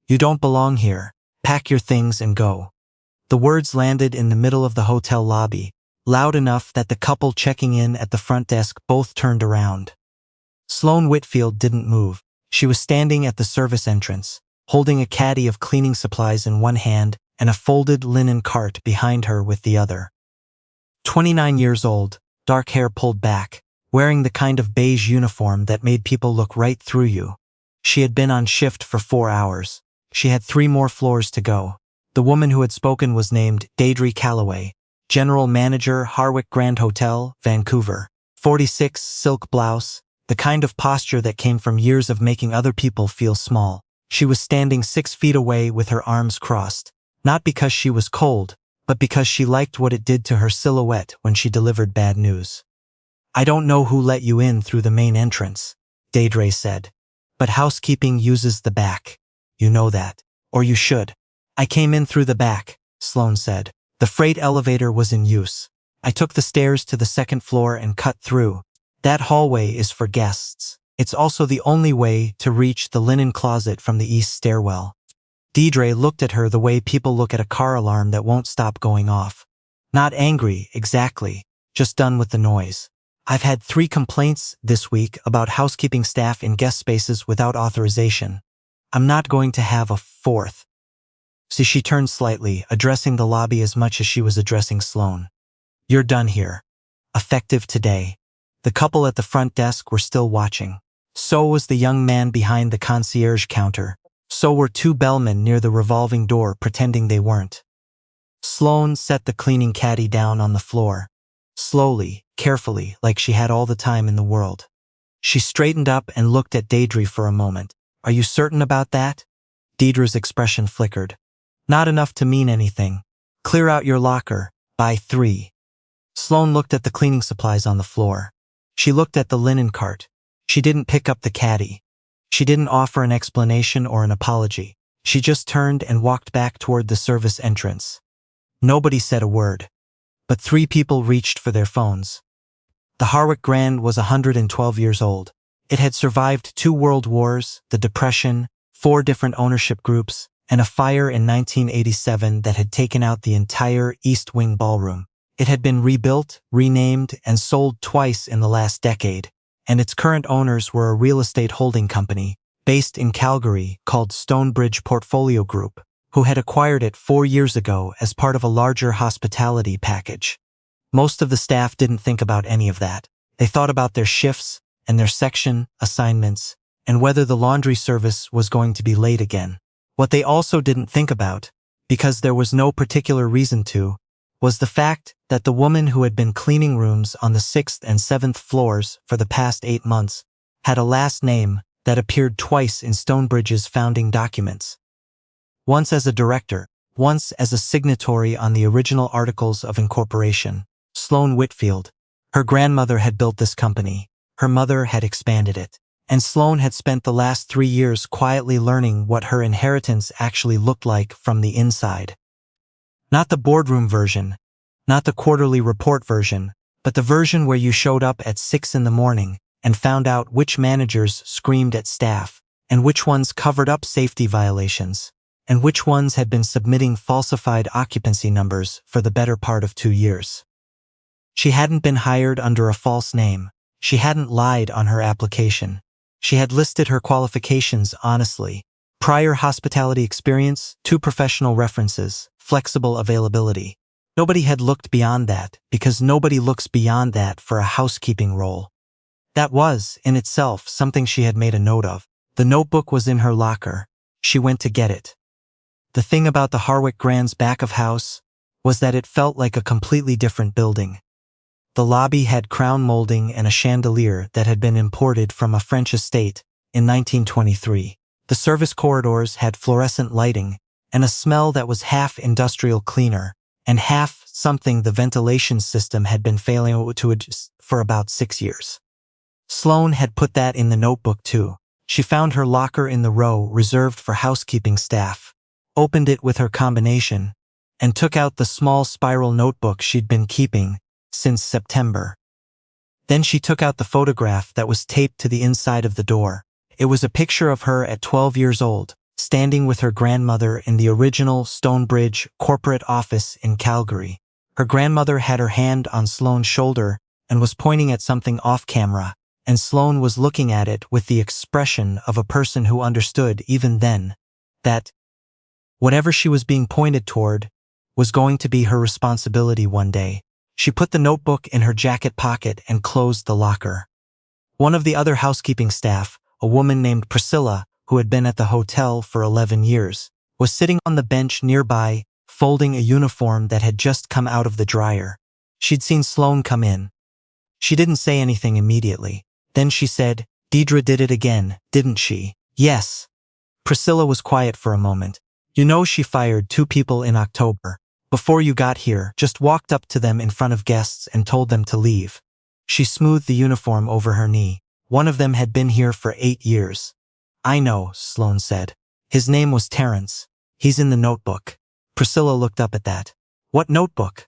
You don't belong here. Pack your things and go." The words landed in the middle of the hotel lobby, loud enough that the couple checking in at the front desk both turned around. Sloane Whitfield didn't move. She was standing at the service entrance, holding a caddy of cleaning supplies in one hand and a folded linen cart behind her with the other. 29 years old, dark hair pulled back, wearing the kind of beige uniform that made people look right through you. She had been on shift for 4 hours. She had 3 more floors to go. The woman who had spoken was named Deidre Calloway, General Manager, Harwick Grand Hotel, Vancouver. 46, silk blouse, the kind of posture that came from years of making other people feel small. She was standing 6 feet away with her arms crossed, not because she was cold, but because she liked what it did to her silhouette when she delivered bad news. "I don't know who let you in through the main entrance," Deidre said, "but housekeeping uses the back. You know that. Or you should." "I came in through the back," Sloane said. "The freight elevator was in use. I took the stairs to the second floor and cut through. That hallway is for guests. It's also the only way to reach the linen closet from the east stairwell." Deidre looked at her the way people look at a car alarm that won't stop going off. Not angry, exactly, just done with the noise. "I've had 3 complaints this week about housekeeping staff in guest spaces without authorization. I'm not going to have a 4th. So she turned slightly, addressing the lobby as much as she was addressing Sloane. "You're done here. Effective today." The couple at the front desk were still watching. So was the young man behind the concierge counter. So were 2 bellmen near the revolving door pretending they weren't. Sloane set the cleaning caddy down on the floor. Slowly, carefully, like she had all the time in the world. She straightened up and looked at Deidre for a moment. "Are you certain about that?" Deidre's expression flickered. "Not enough to mean anything. Clear out your locker, by 3. Sloane looked at the cleaning supplies on the floor. She looked at the linen cart. She didn't pick up the caddy. She didn't offer an explanation or an apology. She just turned and walked back toward the service entrance. Nobody said a word. But 3 people reached for their phones. The Harwick Grand was 112 years old. It had survived 2 world wars, the Depression, 4 different ownership groups, and a fire in 1987 that had taken out the entire East Wing ballroom. It had been rebuilt, renamed, and sold twice in the last decade, and its current owners were a real estate holding company based in Calgary called Stonebridge Portfolio Group, who had acquired it 4 years ago as part of a larger hospitality package. Most of the staff didn't think about any of that. They thought about their shifts and their section assignments and whether the laundry service was going to be late again. What they also didn't think about, because there was no particular reason to, was the fact that the woman who had been cleaning rooms on the 6th and 7th floors for the past 8 months had a last name that appeared twice in Stonebridge's founding documents. Once as a director, once as a signatory on the original Articles of Incorporation. Sloane Whitfield. Her grandmother had built this company. Her mother had expanded it. And Sloane had spent the last 3 years quietly learning what her inheritance actually looked like from the inside. Not the boardroom version, not the quarterly report version, but the version where you showed up at 6 in the morning and found out which managers screamed at staff, and which ones covered up safety violations, and which ones had been submitting falsified occupancy numbers for the better part of 2 years. She hadn't been hired under a false name. She hadn't lied on her application. She had listed her qualifications honestly. Prior hospitality experience, 2 professional references, flexible availability. Nobody had looked beyond that, because nobody looks beyond that for a housekeeping role. That was, in itself, something she had made a note of. The notebook was in her locker. She went to get it. The thing about the Harwick Grand's back of house was that it felt like a completely different building. The lobby had crown molding and a chandelier that had been imported from a French estate in 1923. The service corridors had fluorescent lighting and a smell that was half industrial cleaner and half something the ventilation system had been failing to adjust for about 6 years. Sloane had put that in the notebook too. She found her locker in the row reserved for housekeeping staff, opened it with her combination, and took out the small spiral notebook she'd been keeping since September. Then she took out the photograph that was taped to the inside of the door. It was a picture of her at 12 years old, standing with her grandmother in the original Stonebridge corporate office in Calgary. Her grandmother had her hand on Sloane's shoulder and was pointing at something off-camera, and Sloane was looking at it with the expression of a person who understood even then that whatever she was being pointed toward was going to be her responsibility one day. She put the notebook in her jacket pocket and closed the locker. One of the other housekeeping staff, a woman named Priscilla, who had been at the hotel for 11 years, was sitting on the bench nearby, folding a uniform that had just come out of the dryer. She'd seen Sloane come in. She didn't say anything immediately. Then she said, "Deidre did it again, didn't she?" "Yes." Priscilla was quiet for a moment. "You know she fired 2 people in October. Before you got here, just walked up to them in front of guests and told them to leave." She smoothed the uniform over her knee. "One of them had been here for 8 years. "I know," Sloane said. "His name was Terrence. He's in the notebook." Priscilla looked up at that. "What notebook?"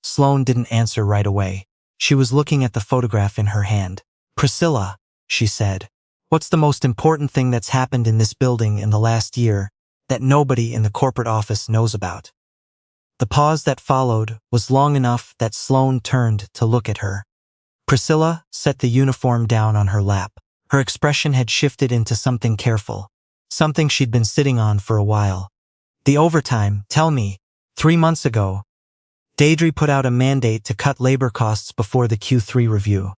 Sloane didn't answer right away. She was looking at the photograph in her hand. "Priscilla," she said, "what's the most important thing that's happened in this building in the last year that nobody in the corporate office knows about?" The pause that followed was long enough that Sloane turned to look at her. Priscilla set the uniform down on her lap. Her expression had shifted into something careful, something she'd been sitting on for a while. "The overtime, tell me. 3 months ago, Deidre put out a mandate to cut labor costs before the Q3 review.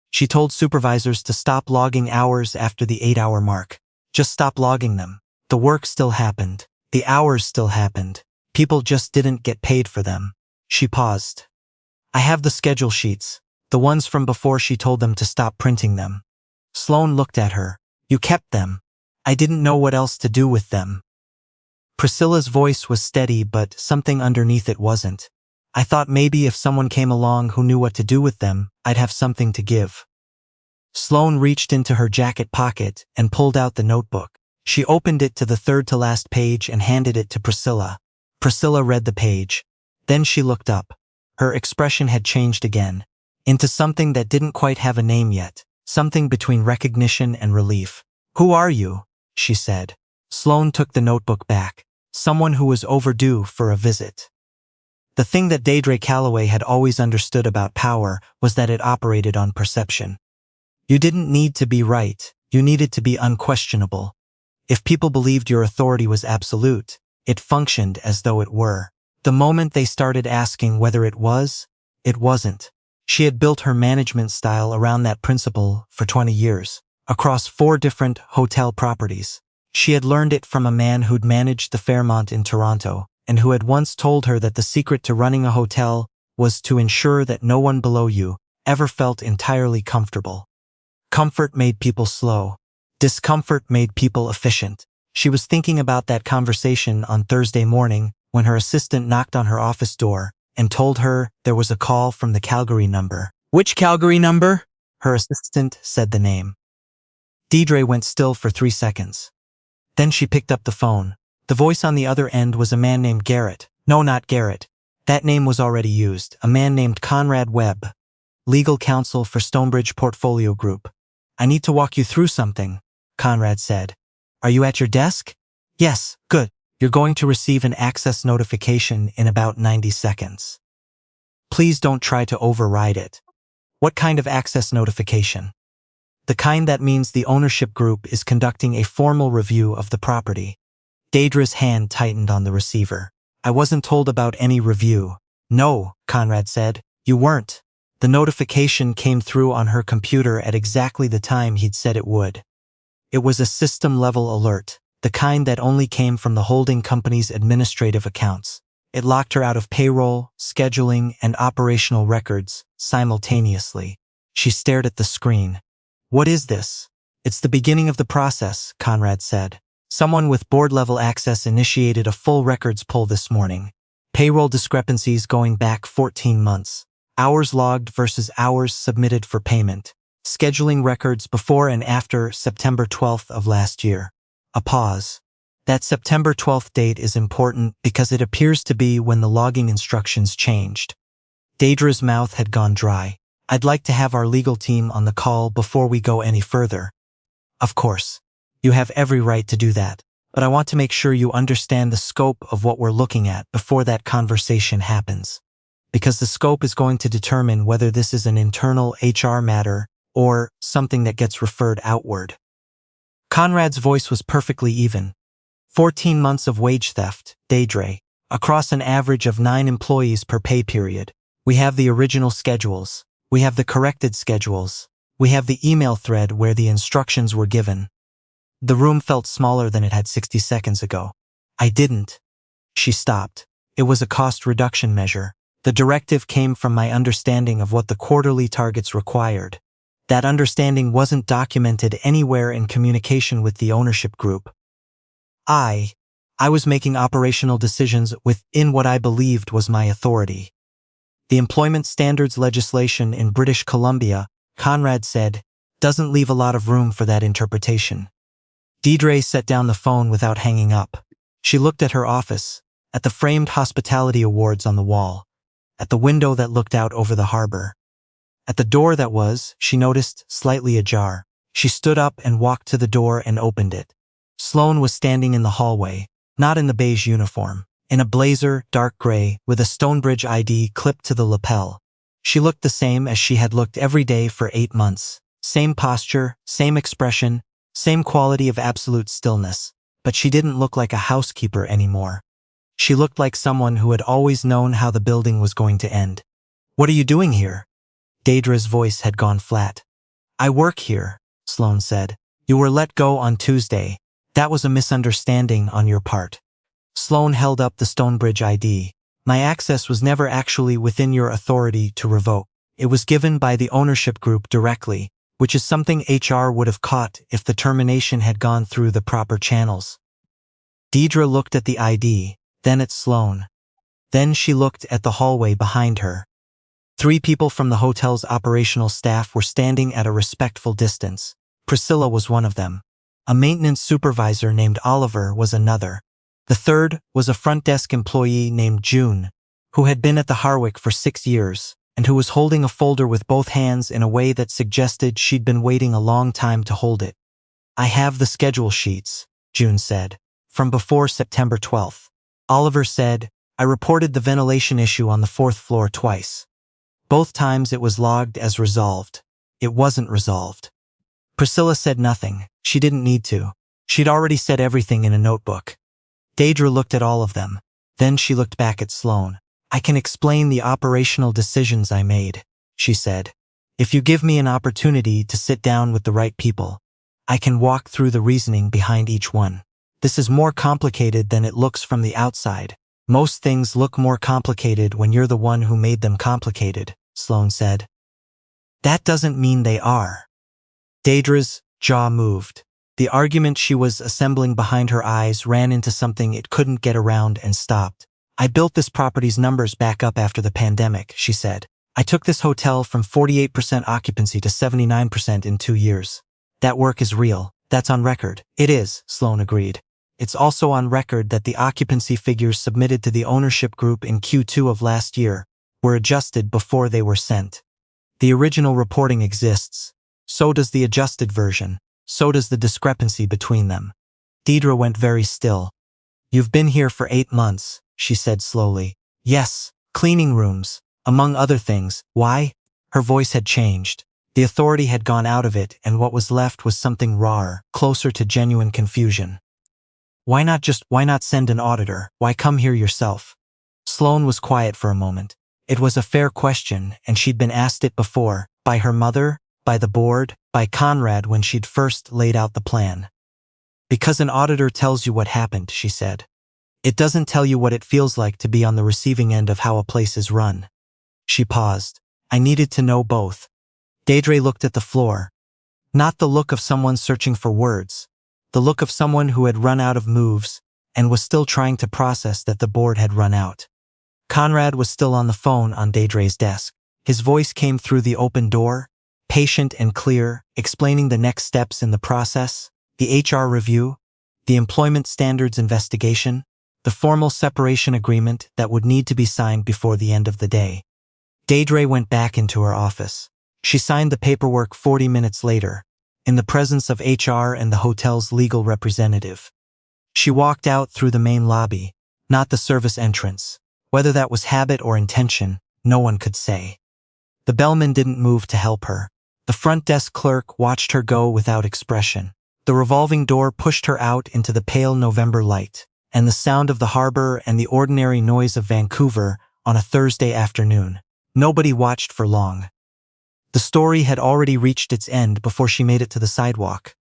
She told supervisors to stop logging hours after the 8-hour mark. Just stop logging them. The work still happened. The hours still happened. People just didn't get paid for them." She paused. "I have the schedule sheets, the ones from before she told them to stop printing them." Sloane looked at her. "You kept them. I didn't know what else to do with them." Priscilla's voice was steady, but something underneath it wasn't. "I thought maybe if someone came along who knew what to do with them, I'd have something to give." Sloane reached into her jacket pocket and pulled out the notebook. She opened it to the third-to-last page and handed it to Priscilla. Priscilla read the page. Then she looked up. Her expression had changed again, into something that didn't quite have a name yet, something between recognition and relief. "Who are you?" she said. Sloane took the notebook back. "Someone who was overdue for a visit." The thing that Deidre Calloway had always understood about power was that it operated on perception. You didn't need to be right, you needed to be unquestionable. If people believed your authority was absolute, it functioned as though it were. The moment they started asking whether it was, it wasn't. She had built her management style around that principle for 20 years, across 4 different hotel properties. She had learned it from a man who'd managed the Fairmont in Toronto, and who had once told her that the secret to running a hotel was to ensure that no one below you ever felt entirely comfortable. Comfort made people slow. Discomfort made people efficient. She was thinking about that conversation on Thursday morning when her assistant knocked on her office door and told her there was a call from the Calgary number. "Which Calgary number?" Her assistant said the name. Deidre went still for 3 seconds. Then she picked up the phone. The voice on the other end was a man named Garrett. No, not Garrett. That name was already used. A man named Conrad Webb, legal counsel for Stonebridge Portfolio Group. "I need to walk you through something," Conrad said. "Are you at your desk?" "Yes, good. You're going to receive an access notification in about 90 seconds. Please don't try to override it." "What kind of access notification?" "The kind that means the ownership group is conducting a formal review of the property." Deidre's hand tightened on the receiver. "I wasn't told about any review." "No," Conrad said, "you weren't." The notification came through on her computer at exactly the time he'd said it would. It was a system-level alert, the kind that only came from the holding company's administrative accounts. It locked her out of payroll, scheduling, and operational records simultaneously. She stared at the screen. "What is this?" "It's the beginning of the process," Conrad said. "Someone with board-level access initiated a full records pull this morning. Payroll discrepancies going back 14 months. Hours logged versus hours submitted for payment. Scheduling records before and after September 12th of last year." A pause. That September 12th date is important because it appears to be when the logging instructions changed. Deidre's mouth had gone dry. "I'd like to have our legal team on the call before we go any further." "Of course. You have every right to do that. but I want to make sure you understand the scope of what we're looking at before that conversation happens. Because the scope is going to determine whether this is an internal HR matter or something that gets referred outward. Conrad's voice was perfectly even. 14 months of wage theft, Deidre, across an average of 9 employees per pay period. We have the original schedules. We have the corrected schedules. We have the email thread where the instructions were given. The room felt smaller than it had 60 seconds ago. I didn't. She stopped. It was a cost reduction measure. The directive came from my understanding of what the quarterly targets required. That understanding wasn't documented anywhere in communication with the ownership group. I was making operational decisions within what I believed was my authority. The employment standards legislation in British Columbia, Conrad said, doesn't leave a lot of room for that interpretation. Deidre set down the phone without hanging up. She looked at her office, at the framed hospitality awards on the wall, at the window that looked out over the harbor. At the door that was, she noticed, slightly ajar. She stood up and walked to the door and opened it. Sloane was standing in the hallway, not in the beige uniform, in a blazer, dark gray, with a Stonebridge ID clipped to the lapel. She looked the same as she had looked every day for 8 months. Same posture, same expression, same quality of absolute stillness. But she didn't look like a housekeeper anymore. She looked like someone who had always known how the building was going to end. "What are you doing here?" Deidre's voice had gone flat. "I work here," Sloane said. "You were let go on Tuesday. That was a misunderstanding on your part." Sloane held up the Stonebridge ID. "My access was never actually within your authority to revoke. It was given by the ownership group directly, which is something HR would have caught if the termination had gone through the proper channels." Deidre looked at the ID, then at Sloane. Then she looked at the hallway behind her. 3 people from the hotel's operational staff were standing at a respectful distance. Priscilla was one of them. A maintenance supervisor named Oliver was another. The third was a front desk employee named June, who had been at the Harwick for 6 years, and who was holding a folder with both hands in a way that suggested she'd been waiting a long time to hold it. "I have the schedule sheets," June said, "from before September 12th. Oliver said, "I reported the ventilation issue on the 4th floor twice. Both times it was logged as resolved. It wasn't resolved." Priscilla said nothing. She didn't need to. She'd already said everything in a notebook. Deidre looked at all of them. Then she looked back at Sloane. "I can explain the operational decisions I made," she said. "If you give me an opportunity to sit down with the right people, I can walk through the reasoning behind each one. This is more complicated than it looks from the outside. Most things look more complicated when you're the one who made them complicated," Sloane said. "That doesn't mean they are." Deidre's jaw moved. The argument she was assembling behind her eyes ran into something it couldn't get around and stopped. "I built this property's numbers back up after the pandemic," she said. "I took this hotel from 48% occupancy to 79% in 2 years. That work is real. That's on record." "It is," Sloane agreed. "It's also on record that the occupancy figures submitted to the ownership group in Q2 of last year were adjusted before they were sent. The original reporting exists. So does the adjusted version. So does the discrepancy between them." Deidre went very still. "You've been here for 8 months, she said slowly. "Yes, cleaning rooms, among other things. Why?" Her voice had changed. The authority had gone out of it, and what was left was something rawer, closer to genuine confusion. Why not send an auditor? Why come here yourself?" Sloane was quiet for a moment. It was a fair question, and she'd been asked it before, by her mother, by the board, by Conrad when she'd first laid out the plan. "Because an auditor tells you what happened," she said. "It doesn't tell you what it feels like to be on the receiving end of how a place is run." She paused. "I needed to know both." Deidre looked at the floor. Not the look of someone searching for words. The look of someone who had run out of moves and was still trying to process that the board had run out. Conrad was still on the phone on Deidre's desk. His voice came through the open door, patient and clear, explaining the next steps in the process, the HR review, the employment standards investigation, the formal separation agreement that would need to be signed before the end of the day. Deidre went back into her office. She signed the paperwork 40 minutes later, in the presence of HR and the hotel's legal representative. She walked out through the main lobby, not the service entrance. Whether that was habit or intention, no one could say. The bellman didn't move to help her. The front desk clerk watched her go without expression. The revolving door pushed her out into the pale November light, and the sound of the harbor and the ordinary noise of Vancouver on a Thursday afternoon. Nobody watched for long. The story had already reached its end before she made it to the sidewalk.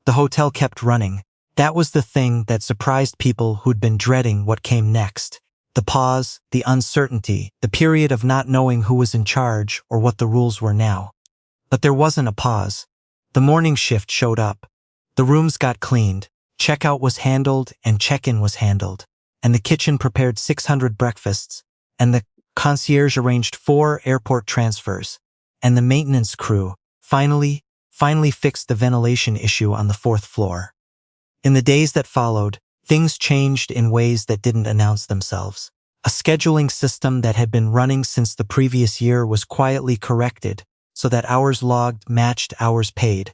The hotel kept running. That was the thing that surprised people who'd been dreading what came next. The pause, the uncertainty, the period of not knowing who was in charge or what the rules were now. But there wasn't a pause. The morning shift showed up. The rooms got cleaned, checkout was handled and check-in was handled, and the kitchen prepared 600 breakfasts, and the concierge arranged 4 airport transfers, and the maintenance crew finally fixed the ventilation issue on the 4th floor. In the days that followed, things changed in ways that didn't announce themselves. A scheduling system that had been running since the previous year was quietly corrected so that hours logged matched hours paid.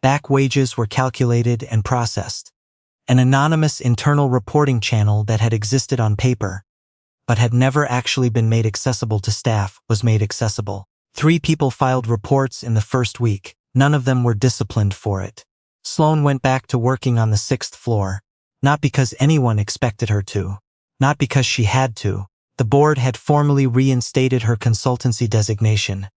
Back wages were calculated and processed. An anonymous internal reporting channel that had existed on paper, but had never actually been made accessible to staff, was made accessible. 3 people filed reports in the first week. None of them were disciplined for it. Sloane went back to working on the 6th floor, not because anyone expected her to, not because she had to. The board had formally reinstated her consultancy designation,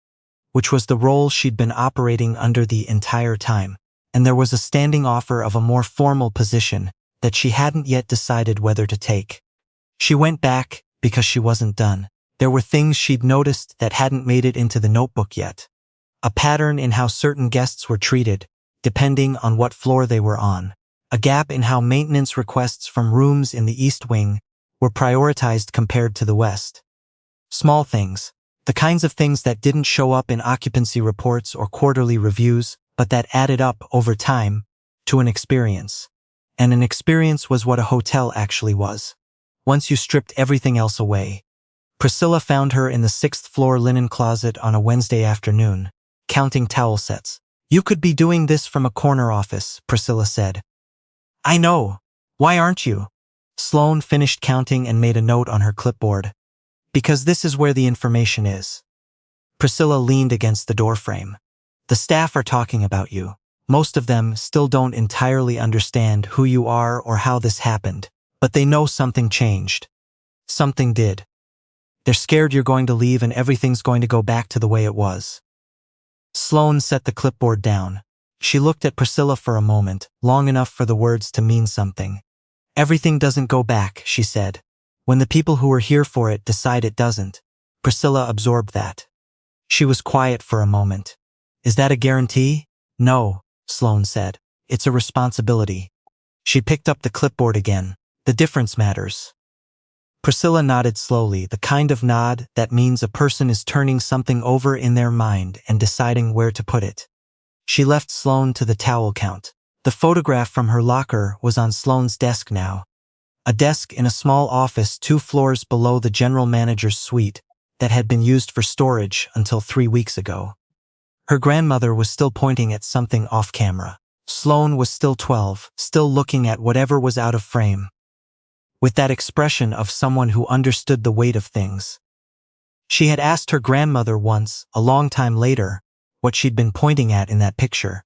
which was the role she'd been operating under the entire time, and there was a standing offer of a more formal position that she hadn't yet decided whether to take. She went back because she wasn't done. There were things she'd noticed that hadn't made it into the notebook yet. A pattern in how certain guests were treated, depending on what floor they were on. A gap in how maintenance requests from rooms in the East Wing were prioritized compared to the West. Small things. The kinds of things that didn't show up in occupancy reports or quarterly reviews, but that added up over time to an experience. And an experience was what a hotel actually was, once you stripped everything else away. Priscilla found her in the 6th floor linen closet on a Wednesday afternoon, counting towel sets. "You could be doing this from a corner office," Priscilla said. "I know. Why aren't you?" Sloane finished counting and made a note on her clipboard. "Because this is where the information is." Priscilla leaned against the doorframe. "The staff are talking about you. Most of them still don't entirely understand who you are or how this happened, but they know something changed. Something did. They're scared you're going to leave and everything's going to go back to the way it was." Sloane set the clipboard down. She looked at Priscilla for a moment, long enough for the words to mean something. "Everything doesn't go back," she said. "When the people who are here for it decide it doesn't." Priscilla absorbed that. She was quiet for a moment. "Is that a guarantee?" "No," Sloane said. "It's a responsibility." She picked up the clipboard again. "The difference matters." Priscilla nodded slowly, the kind of nod that means a person is turning something over in their mind and deciding where to put it. She left Sloane to the towel count. The photograph from her locker was on Sloane's desk now. A desk in a small office 2 floors below the general manager's suite that had been used for storage until 3 weeks ago. Her grandmother was still pointing at something off camera. Sloane was still 12, still looking at whatever was out of frame, with that expression of someone who understood the weight of things. She had asked her grandmother once, a long time later, what she'd been pointing at in that picture.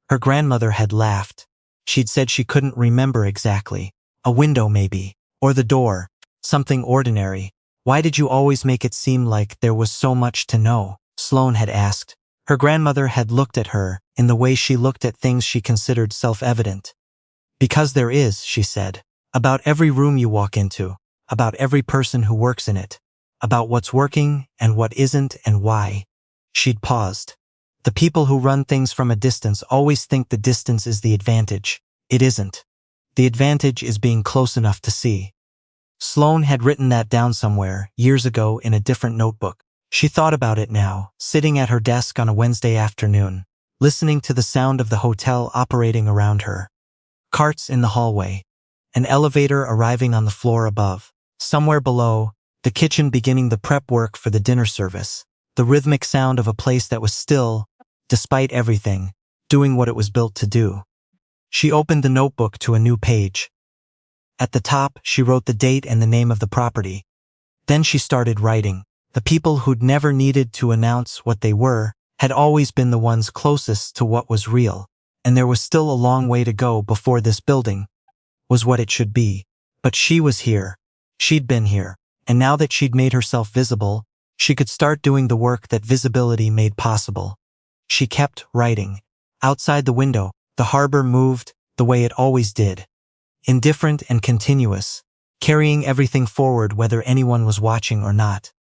Her grandmother had laughed. She'd said she couldn't remember exactly. A window maybe, or the door, something ordinary. "Why did you always make it seem like there was so much to know?" Sloane had asked. Her grandmother had looked at her in the way she looked at things she considered self-evident. "Because there is," she said. "About every room you walk into, about every person who works in it, about what's working and what isn't and why." She'd paused. "The people who run things from a distance always think the distance is the advantage. It isn't. The advantage is being close enough to see." Sloane had written that down somewhere, years ago in a different notebook. She thought about it now, sitting at her desk on a Wednesday afternoon, listening to the sound of the hotel operating around her. Carts in the hallway. An elevator arriving on the floor above. Somewhere below, the kitchen beginning the prep work for the dinner service. The rhythmic sound of a place that was still, despite everything, doing what it was built to do. She opened the notebook to a new page. At the top, she wrote the date and the name of the property. Then she started writing. The people who'd never needed to announce what they were had always been the ones closest to what was real, and there was still a long way to go before this building was what it should be. But she was here. She'd been here, and now that she'd made herself visible, she could start doing the work that visibility made possible. She kept writing. Outside the window, the harbor moved the way it always did. Indifferent and continuous, carrying everything forward whether anyone was watching or not.